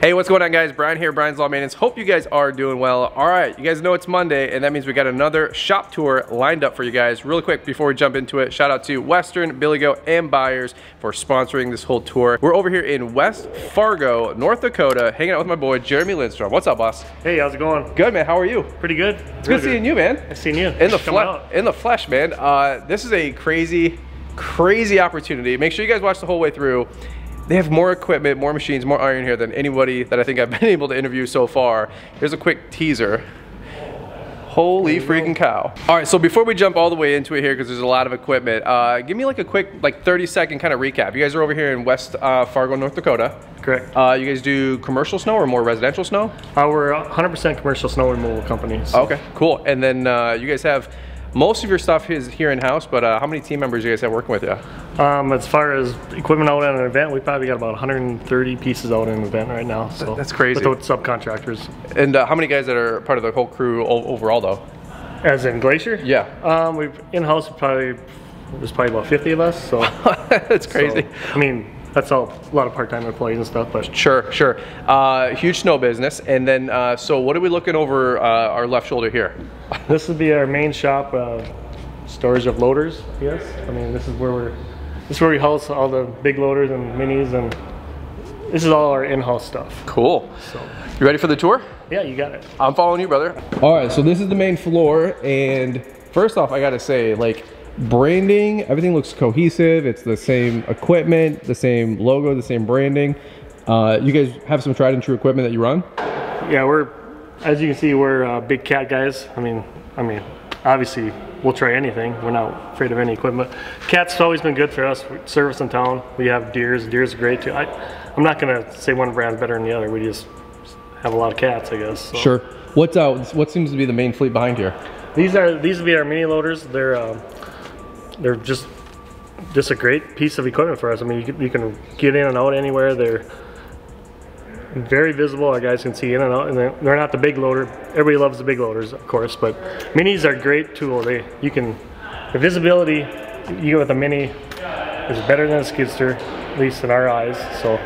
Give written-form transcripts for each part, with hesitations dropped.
Hey, what's going on, guys? Brian here, Brian's Lawn Maintenance. Hope you guys are doing well. All right, you guys know it's Monday, and that means we got another shop tour lined up for you guys. Really quick, before we jump into it, shout out to Western, Billy Goat, and Byers for sponsoring this whole tour. We're over here in West Fargo, North Dakota, hanging out with my boy, Jeremy Lindstrom. What's up, boss? Hey, how's it going? Good, man. How are you? Pretty good. It's good seeing you, man. I've seen you. In the flesh, man. This is a crazy opportunity. Make sure you guys watch the whole way through. They have more equipment, more machines, more iron here than anybody that I think I've been able to interview so far. Here's a quick teaser. Holy freaking cow. All right, so before we jump all the way into it here, because there's a lot of equipment, give me like a quick 30-second kind of recap. You guys are over here in West Fargo, North Dakota. Correct. You guys do commercial snow or more residential snow? We're 100% commercial snow removal company. So. Okay, cool. And then you guys have, most of your stuff is here in-house, but how many team members do you guys have working with you? As far as equipment out at an event, we probably got about 130 pieces out at an event right now. So that's crazy. Without subcontractors. And how many guys that are part of the whole crew overall, though? As in Glacier? Yeah. We've in-house there's probably about 50 of us. So that's crazy. So, I mean, that's a lot of part-time employees and stuff, but sure. Huge snow business. And then, so what are we looking over our left shoulder here? This would be our main shop, storage of loaders. Yes, I mean this is where we house all the big loaders and minis, and this is all our in-house stuff. Cool. So, you ready for the tour? Yeah, you got it. I'm following you, brother. All right, so this is the main floor, and first off, I gotta say, like, branding, everything looks cohesive. It's the same equipment, the same logo, the same branding. You guys have some tried and true equipment that you run? Yeah, as you can see, we're big cat guys. I mean, obviously we'll try anything. We're not afraid of any equipment. Cat's always been good for us. We service in town. We have deers. Deers are great too. I'm not gonna say one brand's better than the other. We just have a lot of cats, I guess. So. Sure. What seems to be the main fleet behind here? These would be our mini loaders. They're just a great piece of equipment for us. I mean, you can get in and out anywhere. They're very visible. Our guys can see in and out, and they're not the big loader. Everybody loves the big loaders, of course, but minis are a great tool. The visibility you get with a mini is better than a skidster, at least in our eyes. So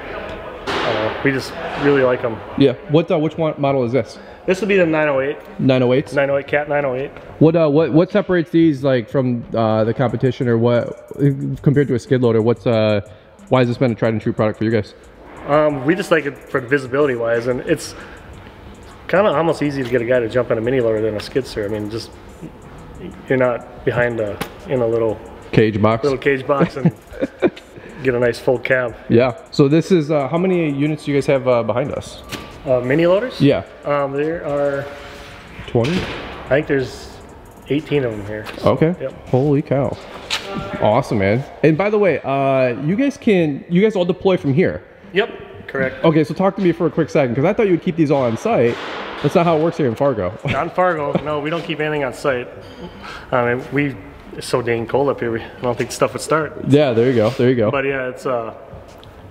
we just really like them. Yeah. Which model is this? This would be the 908. 908? 908, Cat 908. What separates these like from the competition, or what compared to a skid loader? Why has this been a tried and true product for you guys? We just like it for visibility wise, and it's kind of almost easy to get a guy to jump in a mini loader than a skidster. I mean, just you're not behind in a little cage box and get a nice full cab. Yeah. So this is how many units do you guys have behind us? Mini loaders? Yeah. There are 20. I think there's 18 of them here. So, okay. Yep. Holy cow. Awesome, man. And by the way, you guys all deploy from here? Yep, correct. Okay, so talk to me for a quick second, because I thought you would keep these all on site. That's not how it works here in Fargo. Not in Fargo. No, we don't keep anything on site. I mean, it's so dang cold up here. I don't think stuff would start. Yeah, there you go. But yeah, it's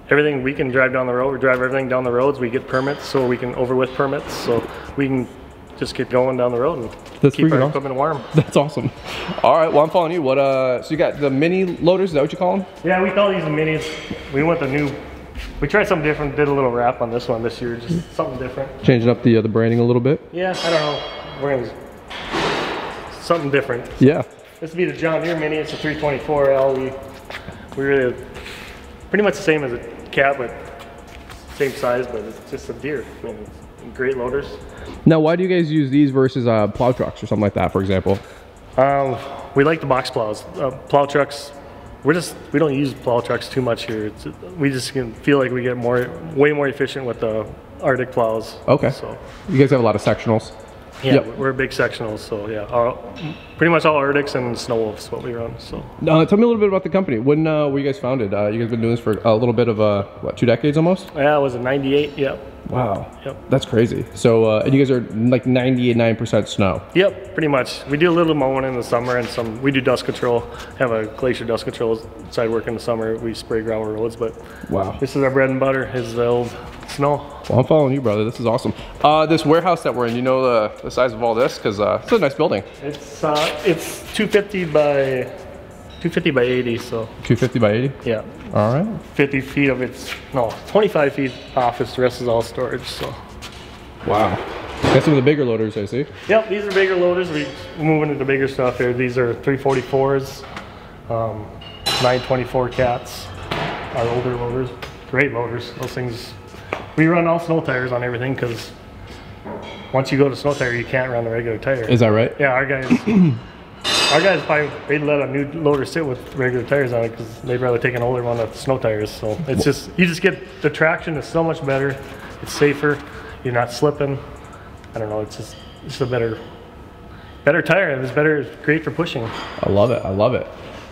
everything we can drive down the road. We drive everything down the roads. We get permits, so we can overwith permits, so we can just get going down the road and keep our equipment warm. That's awesome. All right, well, I'm following you. So you got the mini loaders, is that what you call them? Yeah, we call these minis. We tried something different, did a little wrap on this one this year, just something different. Changing up the branding a little bit? Yeah, I don't know. We're gonna something different. Yeah. This would be the John Deere Mini. It's a 324L. We really pretty much the same as a Cat, but same size, but it's just a Deere. I mean, it's great loaders. Now, why do you guys use these versus plow trucks or something like that, for example? We like the box plows. Plow trucks. We don't use plow trucks too much here. We just feel like we get way more efficient with the Arctic plows. Okay. So you guys have a lot of sectionals. Yeah, yep. We're big sectionals. So yeah, pretty much all Arctics and Snow Wolves what we run. So tell me a little bit about the company. When were you guys founded? You guys been doing this for a little bit of what, 2 decades almost? Yeah, it was in '98. Yep. Wow. Yep. That's crazy. So and you guys are like 99% snow. Yep, pretty much. We do a little mowing in the summer, and we do dust control. Have a Glacier dust control side work in the summer. We spray gravel roads, but wow, this is our bread and butter. Is the old snow. Well, I'm following you, brother. This is awesome. This warehouse that we're in, you know the size of all this? Because it's a nice building. It's 250 by 80. So 250 by 80. Yeah. All right. 50 feet of it's, no, 25 feet office, the rest is all storage, so. Wow. That's some of the bigger loaders I see. Yep, these are bigger loaders. We're moving into bigger stuff here. These are 344s, 924 cats, our older loaders. Great loaders. Those things, we run all snow tires on everything because once you go to snow tire, you can't run the regular tire. Is that right? Yeah, our guys probably, they'd let a new loader sit with regular tires on it because they'd rather take an older one with snow tires. So it's just, you just get, the traction is so much better. It's safer. You're not slipping. I don't know, it's a better tire. It's better, it's great for pushing. I love it. I love it.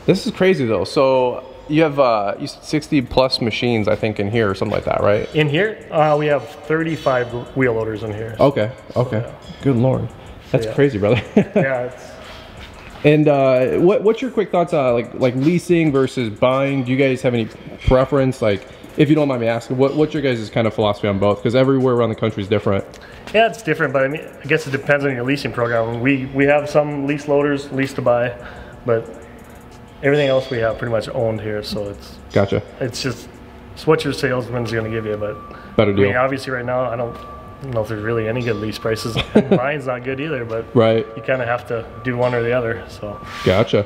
This is crazy though. So you have 60 plus machines, I think, in here or something like that, right? In here, we have 35 wheel loaders in here. Okay. Okay. So, yeah. Good Lord, that's crazy, brother. Yeah. It's, and what's your quick thoughts on like leasing versus buying? Do you guys have any preference? Like, if you don't mind me asking, what's your guys' kind of philosophy on both? Because everywhere around the country is different. Yeah, it's different, but I mean, I guess it depends on your leasing program. We have some lease loaders, lease to buy, but everything else we have pretty much owned here. So it's gotcha. It's just it's what your salesman's going to give you, but better deal. I mean, obviously, right now I don't know if there's really any good lease prices. Mine's not good either, but right. You kind of have to do one or the other. So gotcha.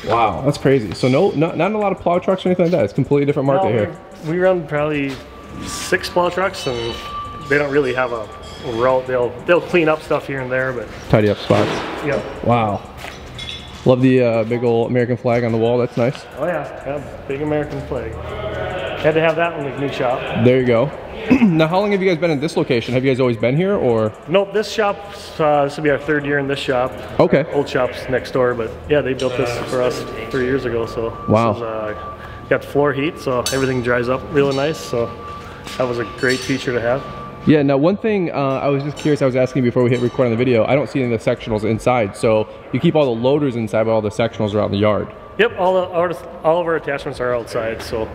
Wow, that's crazy. So not a lot of plow trucks or anything like that. It's a completely different market here. We run probably 6 plow trucks, and they don't really have a route. They'll clean up stuff here and there, but tidy up spots. Yeah. Wow. Love the big old American flag on the wall. That's nice. Oh yeah, big American flag. Had to have that in the new shop. There you go. Now, how long have you guys been in this location? Have you guys always been here, or? Nope, this shop, this will be our 3rd year in this shop. Okay. Our old shop's next door, but yeah, they built this for us 3 years ago, so. Wow. This is, got floor heat, so everything dries up really nice, so that was a great feature to have. Yeah, now one thing I was just curious, I was asking before we hit record on the video, I don't see any of the sectionals inside, so you keep all the loaders inside, but all the sectionals are out in the yard. Yep, all of our attachments are outside, so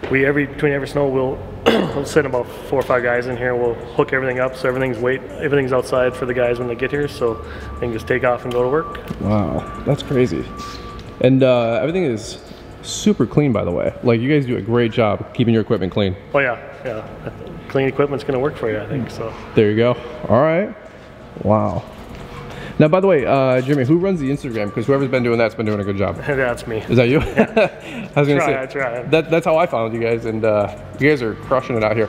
between every snow we'll send about 4 or 5 guys in here. We'll hook everything up so everything's outside for the guys when they get here, so they can just take off and go to work. Wow, that's crazy. And everything is super clean, by the way. Like, you guys do a great job keeping your equipment clean. Oh yeah. Clean equipment's gonna work for you, I think. So there you go. All right. Wow. Now, by the way, Jimmy, who runs the Instagram? Because whoever's been doing that's been doing a good job. That's me. Is that you? Yeah. I was gonna say. I try. That's how I found you guys, and you guys are crushing it out here.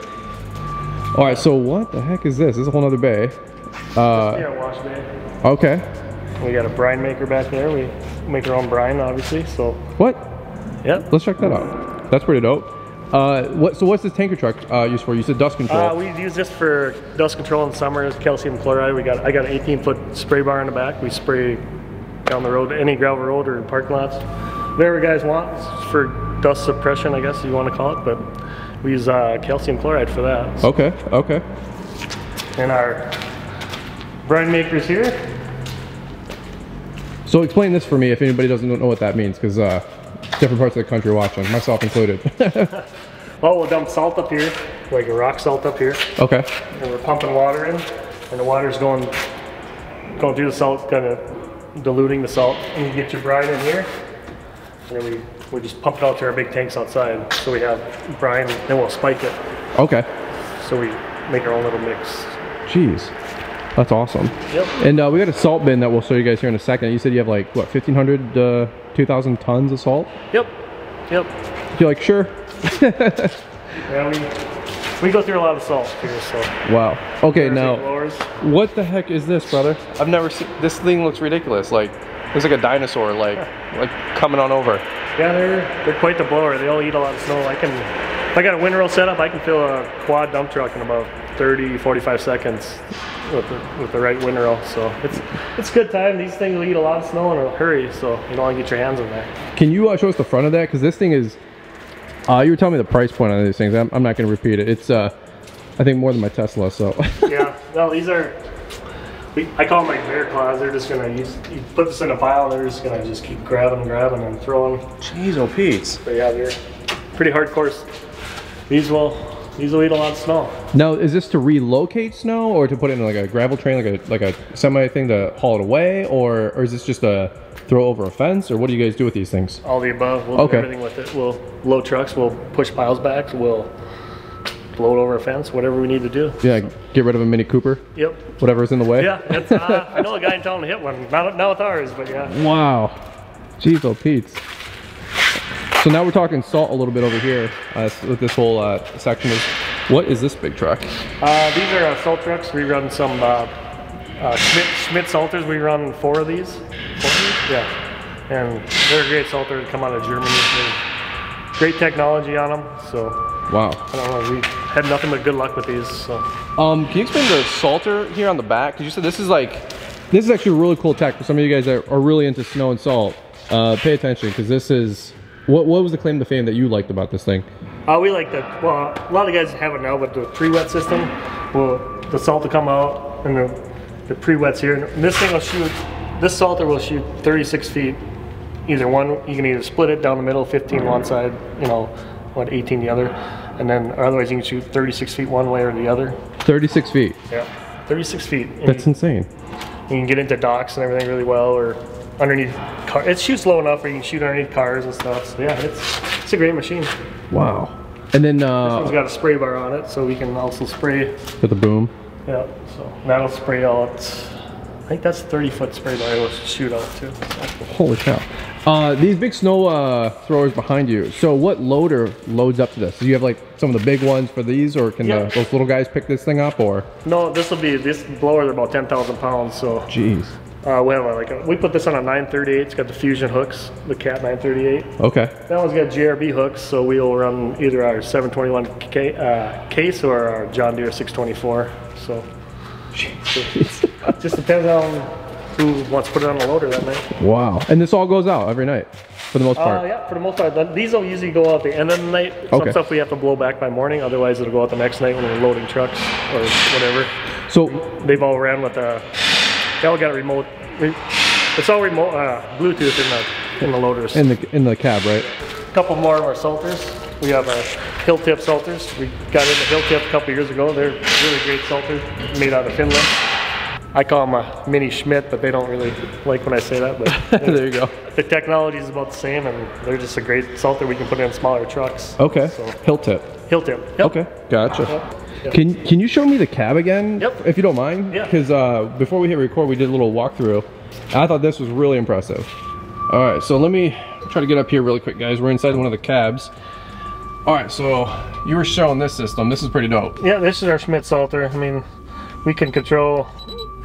All right. So what the heck is this? This is a whole other bay. Yeah, wash bay. Okay. We got a brine maker back there. We make our own brine, obviously. So. What? Yep. Let's check that out. That's pretty dope. So what's this tanker truck used for? You said dust control. We use this for dust control in summer, calcium chloride. I got an 18-foot spray bar in the back. We spray down the road, any gravel road or parking lots. Whatever you guys want. It's for dust suppression, I guess you want to call it, but we use calcium chloride for that. So. Okay, okay. And our brine makers here. So explain this for me if anybody doesn't know what that means, because different parts of the country watching, myself included. Well, we'll dump salt up here, like a rock salt up here. Okay. And we're pumping water in, and the water's going through the salt, kind of diluting the salt. And you get your brine in here, and then we just pump it out to our big tanks outside. So we have brine, then we'll spike it. Okay. So we make our own little mix. Jeez. That's awesome. Yep. And we got a salt bin that we'll show you guys here in a second. You said you have like, what, 1,500, 2,000 tons of salt? Yep. Yep. You're like, sure. Yeah, we go through a lot of salt here, so. Wow. Okay, now, what the heck is this, brother? I've never seen, this thing looks ridiculous. Like, looks like a dinosaur, like coming on over. Yeah, they're quite the blower. They all eat a lot of snow. If I got a windrow set up, I can fill a quad dump truck in about 30, 45 seconds. With the right windrow, so it's good time. These things will eat a lot of snow in a hurry, so you don't want to get your hands in there. Can you show us the front of that? Because this thing is, you were telling me the price point on these things. I'm not going to repeat it. It's, I think, more than my Tesla. So. Yeah, no, these are. I call them like bear claws. They're just gonna you put this in a pile. They're just gonna keep grabbing and throwing. Jeez, oh Pete. But yeah, they're pretty hardcore. These will eat a lot of snow. Now, is this to relocate snow, or to put it in like a gravel train, like a semi thing to haul it away, or is this just to throw over a fence, or what do you guys do with these things? All the above. We'll do everything with it. We'll load trucks, we'll push piles back, we'll load over a fence, whatever we need to do. Yeah, get rid of a Mini Cooper? Yep. Whatever's in the way? Yeah, it's, I know a guy in town to hit one. Not with ours, but yeah. Wow. Jeez, oh Pete's. So now we're talking salt a little bit over here with this whole section. What is this big truck? These are salt trucks. We run some Schmidt salters. We run 4 of these. Yeah. And they're a great salter. They come out of Germany. They're great technology on them. So wow. I don't know. We had nothing but good luck with these. So. Can you explain the salter here on the back? Because you said this is actually a really cool tech for some of you guys that are really into snow and salt. Pay attention, because this is, what was the claim to fame that you liked about this thing? We like that. Well, a lot of guys have it now, but the pre-wet system, the salt will come out and the pre-wet's here. And this thing will shoot, this salter will shoot 36 feet. Either one, you can either split it down the middle, 15 one side, 18 the other. And then, or otherwise you can shoot 36 feet one way or the other. 36 feet? Yeah, 36 feet. And that's insane. You can get into docks and everything really well, or underneath cars. It shoots low enough where you can shoot underneath cars and stuff. So yeah, it's a great machine. Wow. And then this one's got a spray bar on it, so we can also spray with the boom. Yeah, so that'll spray out. I think that's a 30-foot spray bar. It'll shoot out too. So. Holy cow! These big snow throwers behind you. So what loader loads up to this? Do you have like some of the big ones for these, or can those little guys pick this thing up? Or no, this blower is about 10,000 pounds. So jeez. We have we put this on a 938. It's got the fusion hooks, the Cat 938. Okay. That one's got GRB hooks, so we'll run either our 721 case or our John Deere 624. So it just depends on who wants to put it on the loader that night. Wow. And this all goes out every night for the most part? Yeah, for the most part. These will usually go out the end of the night. Some stuff we have to blow back by morning, otherwise it'll go out the next night when we're loading trucks or whatever. So they've all ran with they all got a remote. It's all remote Bluetooth in the loaders. In the cab, right? A couple more of our salters. We have our hill tip salters. We got into hill tip a couple years ago. They're really great salters, made out of Finland. I call them a mini Schmidt, but they don't really like when I say that. But there you go. The technology is about the same, and they're just a great salter we can put in smaller trucks. Okay. So, hill tip. Hill tip. Yep. Okay. Gotcha. Yep. Can you show me the cab again? Yep. If you don't mind? Yeah. Because before we hit record, we did a little walkthrough. I thought this was really impressive. All right, so let me try to get up here really quick, guys. We're inside one of the cabs. All right, so you were showing this system. This is pretty dope. Yeah, this is our Schmidt salter. I mean, we can control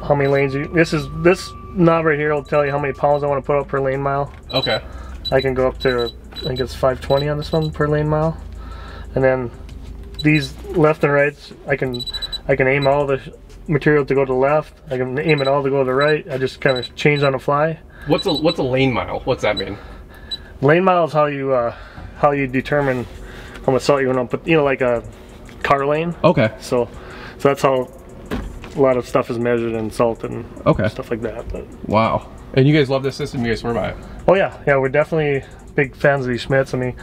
how many lanes this knob right here will tell you how many pounds I want to put out per lane mile. Okay. I can go up to, I think it's 520 on this one per lane mile. And then these left and rights, I can aim all the material to go to the left. I can aim it all to go to the right. I just kind of change on the fly. What's a lane mile? What's that mean? Lane mile is how you determine how much salt you want to put, like a car lane. Okay. So that's how a lot of stuff is measured in salt and stuff like that. But. Wow. And you guys love this system? You guys swear by it? Oh yeah. Yeah, we're definitely big fans of these Schmidts. I mean,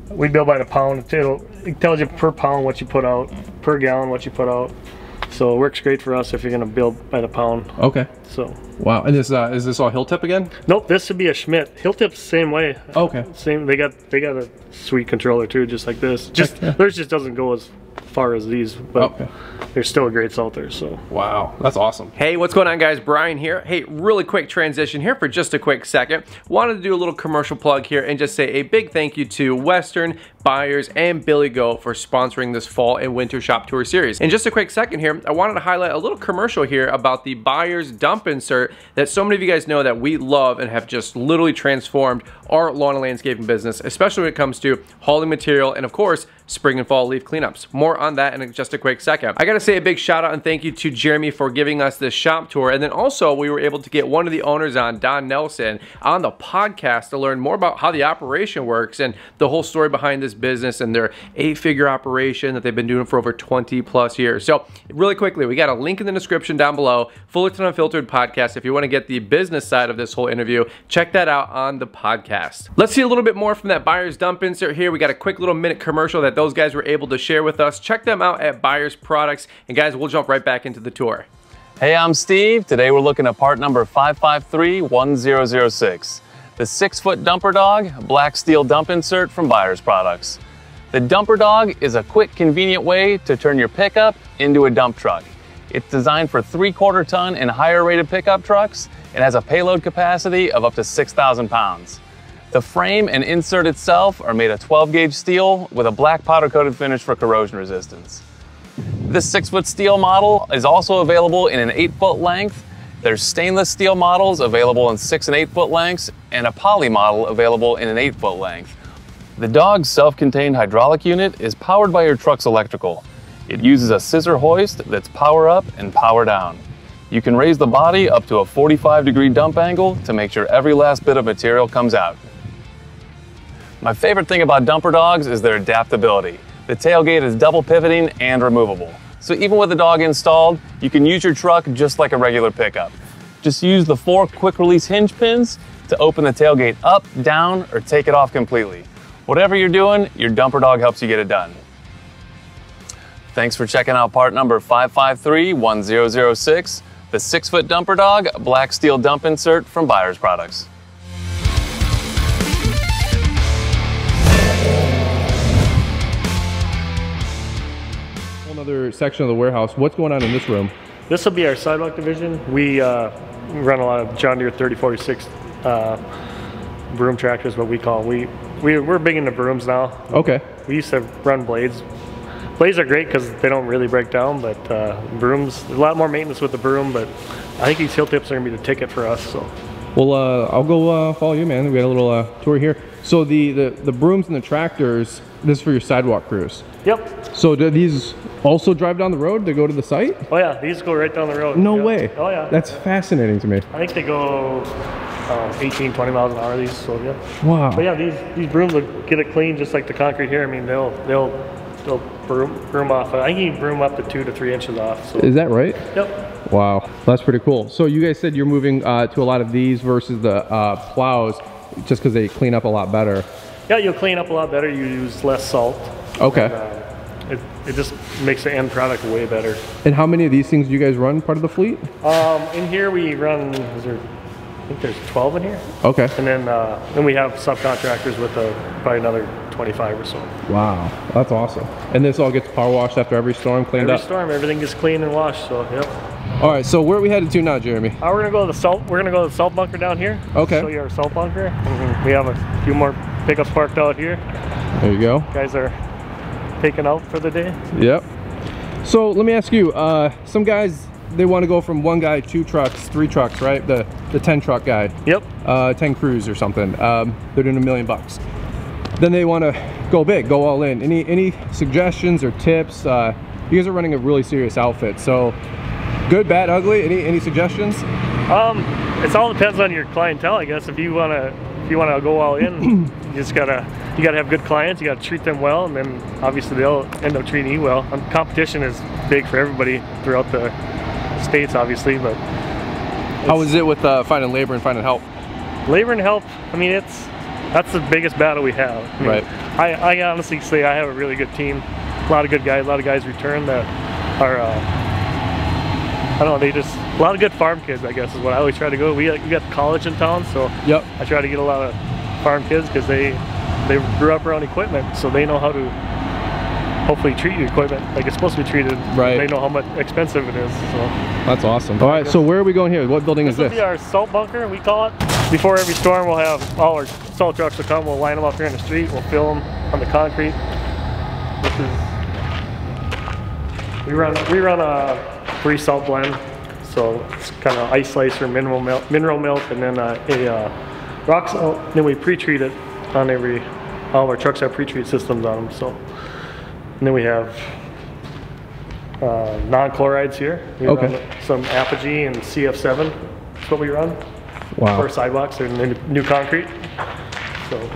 we bill by the pound. It tells you per pound what you put out, per gallon what you put out. So it works great for us if you're going to bill by the pound. Okay. So. Wow. And this is this all hill tip again? Nope. This would be a Schmidt. Hill tip's the same way. Okay. Same. They got a sweet controller too, just like this. Theirs just doesn't go as far as these, but they're still a great salter. So wow, that's awesome. Hey, what's going on, guys? Brian here. Hey, really quick transition here for just a quick second. Wanted to do a little commercial plug here and just say a big thank you to Western, Buyers, and Billy Goat for sponsoring this fall and winter shop tour series. In just a quick second here, I wanted to highlight a little commercial here about the Buyers dump insert that so many of you guys know that we love and have just literally transformed our lawn and landscaping business, especially when it comes to hauling material and of course spring and fall leaf cleanups. More on that in just a quick second. I gotta say a big shout out and thank you to Jeremy for giving us this shop tour, and then also we were able to get one of the owners on, Don Nelson, on the podcast to learn more about how the operation works and the whole story behind this business and their 8-figure operation that they've been doing for over 20 plus years. So really quickly, we got a link in the description down below, Fullerton Unfiltered Podcast. If you want to get the business side of this whole interview, check that out on the podcast. Let's see a little bit more from that Buyers dump insert here. We got a quick little minute commercial that those guys were able to share with us. Check them out at Buyers Products. And guys, we'll jump right back into the tour. Hey, I'm Steve. Today we're looking at part number 5531006. the 6-foot dumper dog, black steel dump insert from Buyers Products. The dumper dog is a quick, convenient way to turn your pickup into a dump truck. It's designed for 3/4 ton and higher rated pickup trucks and has a payload capacity of up to 6,000 pounds. The frame and insert itself are made of 12-gauge steel with a black powder-coated finish for corrosion resistance. This 6-foot steel model is also available in an 8-foot length. There's stainless steel models available in 6 and 8-foot lengths and a poly model available in an 8-foot length. The dog's self-contained hydraulic unit is powered by your truck's electrical. It uses a scissor hoist that's power up and power down. You can raise the body up to a 45-degree dump angle to make sure every last bit of material comes out. My favorite thing about dumper dogs is their adaptability. The tailgate is double pivoting and removable. So even with the dog installed, you can use your truck just like a regular pickup. Just use the 4 quick release hinge pins to open the tailgate up, down, or take it off completely. Whatever you're doing, your dumper dog helps you get it done. Thanks for checking out part number 5531006, the 6-foot dumper dog, black steel dump insert from Buyers Products. Another section of the warehouse. What's going on in this room? This will be our Sidewalk division. We run a lot of John Deere 3046 broom tractors, what we call them. We're big into brooms now. Okay. We used to run blades. Blades are great because they don't really break down, but brooms, a lot more maintenance with the broom, but I think these heel tips are going to be the ticket for us. So. Well, I'll go follow you, man. We got a little tour here. So the brooms and the tractors, this is for your sidewalk crews. Yep. So do these also drive down the road to go to the site? Oh yeah, these go right down the road. No yep. way. Oh yeah. That's fascinating to me. I think they go 18, 20 miles an hour, these, so yeah. Wow. But yeah, these brooms will get it clean just like the concrete here. I mean, they'll broom off. I think you can broom up to 2 to 3 inches off. So. Is that right? Yep. Wow, that's pretty cool. So you guys said you're moving to a lot of these versus the plows just because they clean up a lot better. Yeah, you'll clean up a lot better. You use less salt. Okay. And, it just makes the end product way better. And how many of these things do you guys run part of the fleet? In here we run, I think there's 12 in here. Okay. And then we have subcontractors with probably another 25 or so. Wow, that's awesome. And this all gets power washed after every storm, cleaned up? Every storm, everything gets cleaned and washed, so yep. All right, so where are we headed to now, Jeremy? We're gonna go to the salt. We're gonna go to the salt bunker down here. Okay. Show you our salt bunker. We have a few more pickups parked out here. There you go. Guys are taking out for the day. Yep. So let me ask you, some guys, they want to go from 1 guy, 2 trucks, 3 trucks, right? The 10 truck guy. Yep. 10 crews or something. They're doing $1 million. Then they want to go big, go all in. Any suggestions or tips? You guys are running a really serious outfit, so good, bad, ugly. Any suggestions? It all depends on your clientele, I guess. If you wanna go all in, you gotta have good clients. You gotta treat them well, and then obviously they'll end up treating you well. Competition is big for everybody throughout the states, obviously. But how is it with finding labor and finding help? Labor and help. I mean, that's the biggest battle we have. I mean, right. I honestly say I have a really good team. A lot of good guys. A lot of guys return that are. I don't know, a lot of good farm kids, I guess, is what I always try to go. We got college in town, so yep. I try to get a lot of farm kids because they grew up around equipment, so they know how to hopefully treat your equipment like it's supposed to be treated. Right. They know how much expensive it is. So that's awesome. All right, so where are we going here? What building is this? This will be our salt bunker, we call it. Before every storm, we'll have all our salt trucks will come. We'll line them up here in the street. We'll fill them on the concrete. We run a pre-salt blend, so it's kind of ice slicer, mineral milk, and then a rock salt. Then we pre-treat it on all of our trucks have pre-treat systems on them. So, and then we have non-chlorides here. We run some Apogee and CF7. That's what we run. Wow. For sidewalks and new concrete. So.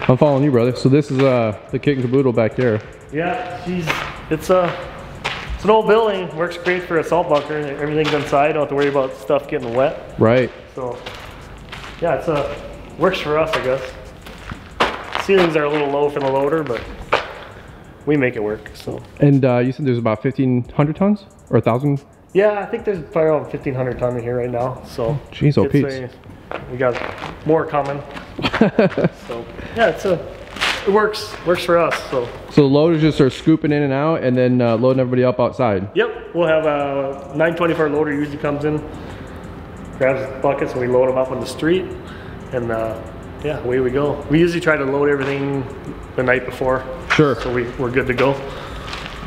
I'm following you, brother. So this is the kit and caboodle back here. Yeah, it's an old building, works great for a salt bunker. Everything's inside, don't have to worry about stuff getting wet. Right. So, yeah, works for us, I guess. Ceilings are a little low for the loader, but we make it work. So. And you said there's about 1,500 tons or 1,000? Yeah, I think there's probably around 1,500 ton in here right now. So. Jeez, oh Pete. We got more coming. So yeah, it works for us. So the loaders just are scooping in and out, and then loading everybody up outside. Yep, we'll have a 924 loader usually comes in, grabs buckets, and we load them up on the street, and yeah, away we go. We usually try to load everything the night before. Sure. So we're good to go.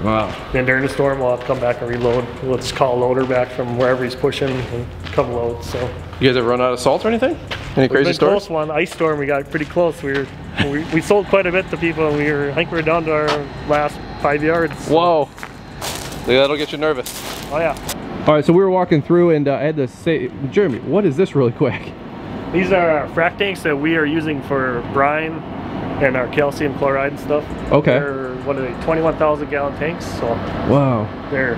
Wow. Then during the storm, we'll have to come back and reload. We'll just call a loader back from wherever he's pushing and come load. So. You guys ever run out of salt or anything? Any crazy stories? Close one, ice storm. We got pretty close. We sold quite a bit to people, and I think we're down to our last 5 yards. Whoa. That'll get you nervous. Oh yeah. All right, so we were walking through, and I had to say, Jeremy, what is this really quick? These are frac tanks that we are using for brine and our calcium chloride and stuff. Okay. They're, what are they, 21,000 gallon tanks. So wow. They're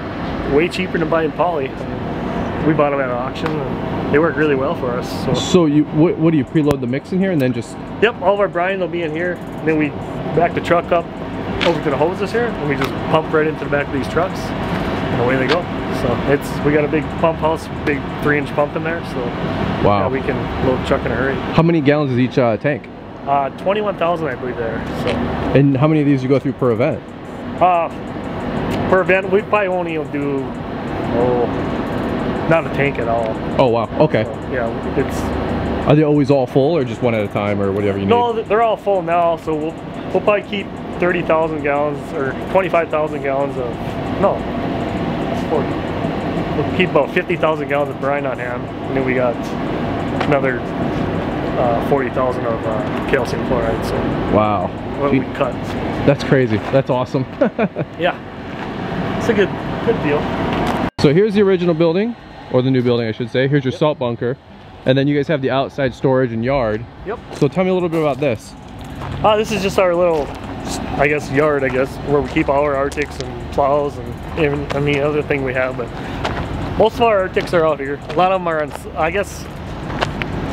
way cheaper than buying poly. I mean, we bought them at an auction, and they work really well for us. So you, what do you preload the mix in here and then just? Yep, all of our brine will be in here. And then we back the truck up over to the hoses here, and we just pump right into the back of these trucks, and away they go. So we got a big pump house, big 3-inch pump in there. So wow. Yeah, we can load the truck in a hurry. How many gallons is each tank? 21,000, I believe there. So. And how many of these you go through per event? Per event, we probably only do not a tank at all. Oh wow. Okay. So, yeah, Are they always all full, or just one at a time, or whatever you need? No, they're all full now. So we'll probably keep 30,000 gallons or 25,000 gallons of We'll keep about 50,000 gallons of brine on hand, and then we got another 40,000 of calcium chloride. So wow. What we cut. That's crazy. That's awesome. Yeah, it's a good deal. So here's the original building, or the new building, I should say. Here's your salt bunker, and then you guys have the outside storage and yard. Yep. So tell me a little bit about this. This is just our little, yard, where we keep all our Arctics and plows and any other thing we have. But most of our Arctics are out here. A lot of them are on,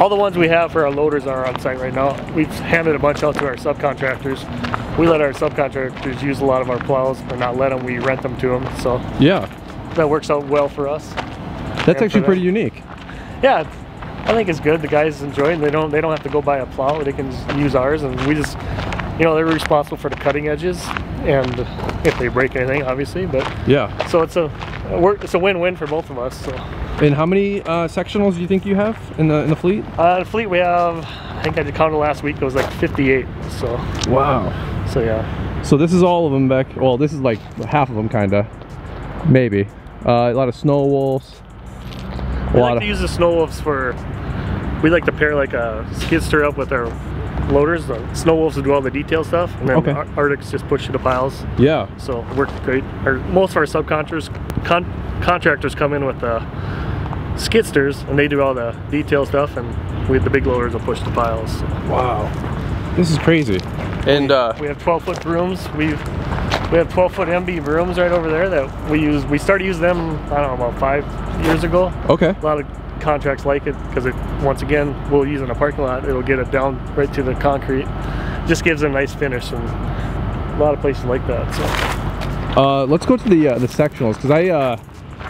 all the ones we have for our loaders are on site right now. We've handed a bunch out to our subcontractors. We let our subcontractors use a lot of our plows, or not let them, we rent them to them. So yeah, that works out well for us. That's actually pretty unique. Yeah, I think it's good. The guys enjoy it. They don't have to go buy a plow. They can use ours, and we just, they're responsible for the cutting edges, and if they break anything, obviously. But yeah, so it's a win-win for both of us. So. And how many sectionals do you think you have in the fleet? The fleet we have, I think I counted last week, it was like 58. So wow. So yeah. So this is all of them back. Well, this is like half of them, kinda, maybe. A lot of snow wolves. We like to use the snow wolves we like to pair like a skid steer up with our loaders. The snow wolves will do all the detail stuff, and then Arctics just push to the piles. Yeah. So it worked great. Most of our subcontractors come in with skid steers, and they do all the detail stuff, and the big loaders will push the piles. So. Wow. This is crazy. And we have 12-foot brooms. We have 12-foot MB brooms right over there that we use. We started using them, I don't know, about 5 years ago. Okay. A lot of contracts like it because once again, we'll use it in a parking lot. It'll get it down right to the concrete. Just gives it a nice finish, and a lot of places like that. So. Let's go to the sectionals, because I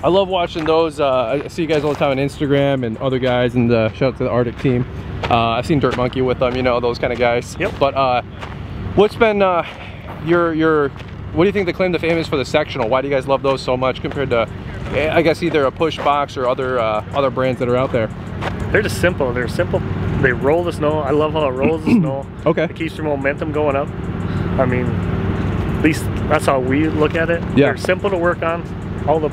love watching those. I see you guys all the time on Instagram and other guys, and shout out to the Arctic team. I've seen Dirt Monkey with them, those kind of guys. Yep. But what's been what do you think the claim to fame is for the sectional? Why do you guys love those so much compared to, I guess, either a push box or other brands that are out there? They're just simple. They're simple. They roll the snow. I love how it rolls the snow. Okay. It keeps your momentum going up. I mean, at least that's how we look at it. Yeah. They're simple to work on. All the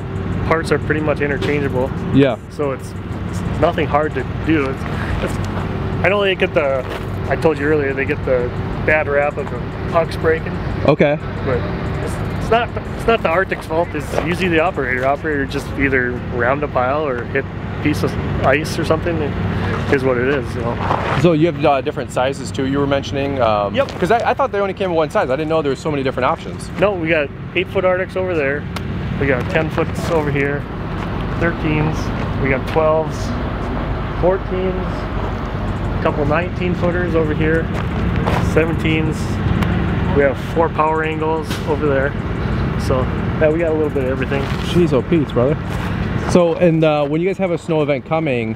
parts are pretty much interchangeable. Yeah. So it's nothing hard to do. I know they get I told you earlier, they get the bad rap of the pucks breaking. Okay. But it's not the Arctic's fault. It's usually the operator. Operator just either rammed a pile or hit a piece of ice or something. It is what it is. So you have different sizes too. You were mentioning. Yep. Because I thought they only came in one size. I didn't know there were so many different options. No, we got 8-foot Arctics over there. We got 10-foots over here. 13s. We got 12s. 14s. A couple 19-footers over here. 17s. We have 4 power angles over there. So yeah, we got a little bit of everything. Jeez, oh Pete's, brother. So, and when you guys have a snow event coming,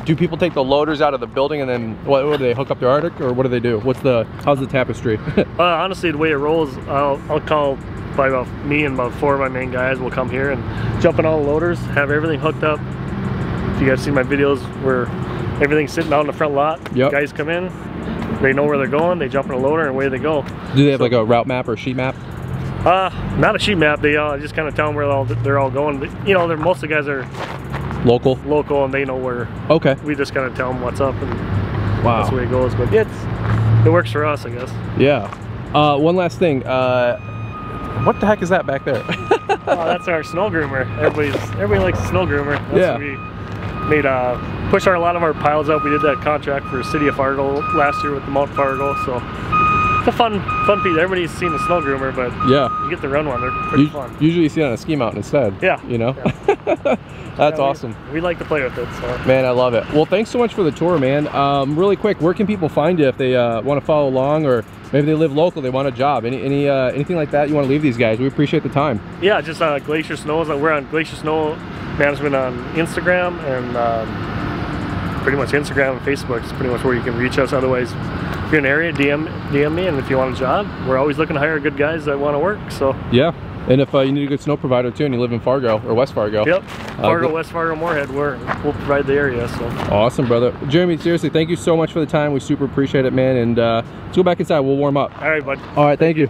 do people take the loaders out of the building and then what do they hook up their Arctic, or what do they do? How's the tapestry? Honestly, the way it rolls, I'll call probably about me and about 4 of my main guys will come here and jump in all the loaders, have everything hooked up. If you guys see my videos where everything's sitting out in the front lot, yep. Guys come in, they know where they're going, they jump in a loader and away they go. Do they have like a route map or sheet map? Not a sheet map. They just kind of tell them where they're all going. You know, most of the guys are local, and they know where. Okay. We just kind of tell them what's up, and wow, that's the way it goes. But it works for us, I guess. Yeah. One last thing. What the heck is that back there? That's our snow groomer. Everybody likes a snow groomer. That's we made push a lot of our piles up. We did that contract for City of Fargo last year with the Mount Fargo, so. It's a fun piece. Everybody's seen the snow groomer, but you get to run one. They're pretty fun. Usually you see it on a ski mountain instead. Yeah. You know? Yeah. That's awesome. We like to play with it. So. Man, I love it. Well, thanks so much for the tour, man. Really quick, where can people find you if they want to follow along, or maybe they live local, they want a job? Anything like that you want to leave these guys? We appreciate the time. Yeah, just Glacier Snows. We're on Glacier Snow Management on Instagram, and pretty much Instagram and Facebook is pretty much where you can reach us. Otherwise, if you're in the area, DM me, and if you want a job, we're always looking to hire good guys that want to work. So yeah, and if you need a good snow provider too, and you live in Fargo or West Fargo, yep, Fargo, West Fargo, Moorhead, we'll provide the area. So awesome, brother. Jeremy, seriously, thank you so much for the time. We super appreciate it, man. And let's go back inside. We'll warm up. All right, bud. All right, thank you.